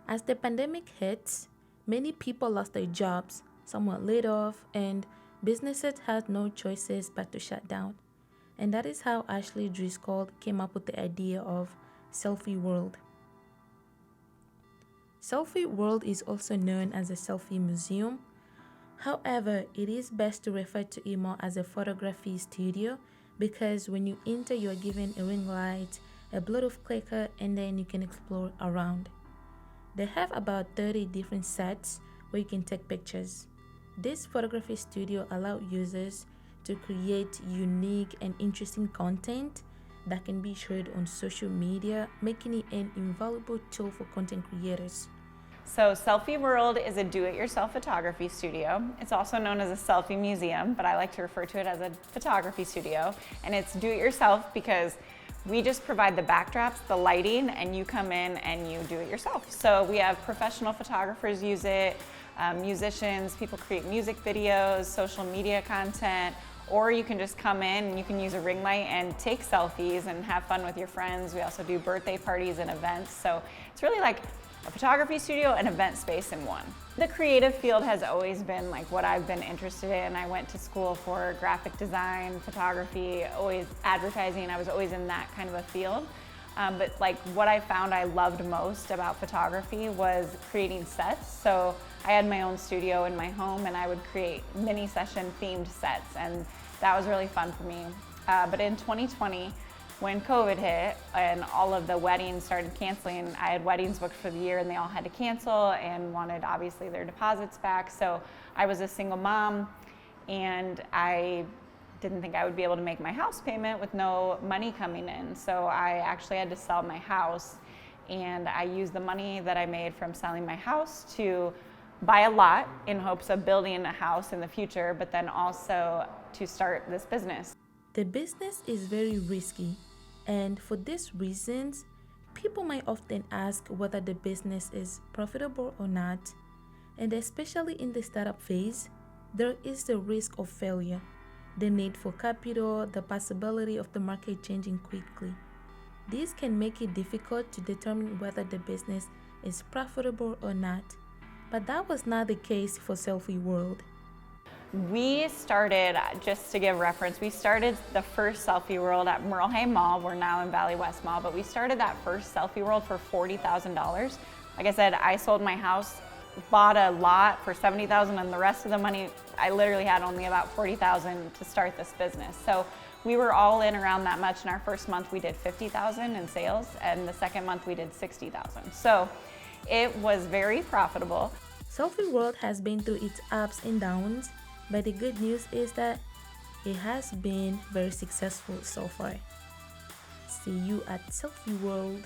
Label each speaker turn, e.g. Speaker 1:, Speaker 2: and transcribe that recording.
Speaker 1: As the pandemic hits, many people lost their jobs, some were laid off, and businesses had no choices but to shut down. And that is how Ashley Driscoll came up with the idea of Selfie World. Selfie World is also known as a selfie museum. However, it is best to refer to it more as a photography studio because when you enter, you are given a ring light, a Bluetooth clicker, and then you can explore around. They have about 30 different sets where you can take pictures. This photography studio allows users to create unique and interesting content that can be shared on social media, making it an invaluable tool for content creators.
Speaker 2: So Selfie World is a do-it-yourself photography studio. It's also known as a selfie museum, but I like to refer to it as a photography studio. And it's do-it-yourself because we just provide the backdrops, the lighting, and you come in and you do it yourself. So we have professional photographers use it, musicians, people create music videos, social media content, or you can just come in and you can use a ring light and take selfies and have fun with your friends. We also do birthday parties and events. So it's really like a photography studio and event space in one. The creative field has always been like what I've been interested in. I went to school for graphic design, photography, always advertising. I was always in that kind of a field. But like what I found I loved most about photography was creating sets. So I had my own studio in my home and I would create mini session themed sets, and that was really fun for me. But in 2020, when COVID hit and all of the weddings started canceling, I had weddings booked for the year and they all had to cancel and wanted obviously their deposits back. So I was a single mom and I didn't think I would be able to make my house payment with no money coming in. So I actually had to sell my house, and I used the money that I made from selling my house to buy a lot in hopes of building a house in the future, but then also to start this business.
Speaker 1: The business is very risky, and for these reasons, people might often ask whether the business is profitable or not. And especially in the startup phase, there is the risk of failure, the need for capital, the possibility of the market changing quickly. This can make it difficult to determine whether the business is profitable or not. But that was not the case for Selfie World.
Speaker 2: We started, just to give reference, we started the first Selfie World at Merlehay Mall. We're now in Valley West Mall, but we started that first Selfie World for $40,000. Like I said, I sold my house, bought a lot for $70,000, and the rest of the money, I literally had only about $40,000 to start this business. So we were all in around that much. In our first month, we did $50,000 in sales, and the second month, we did $60,000. So it was very profitable.
Speaker 1: Selfie World has been through its ups and downs, but the good news is that it has been very successful so far. See you at Selfie World.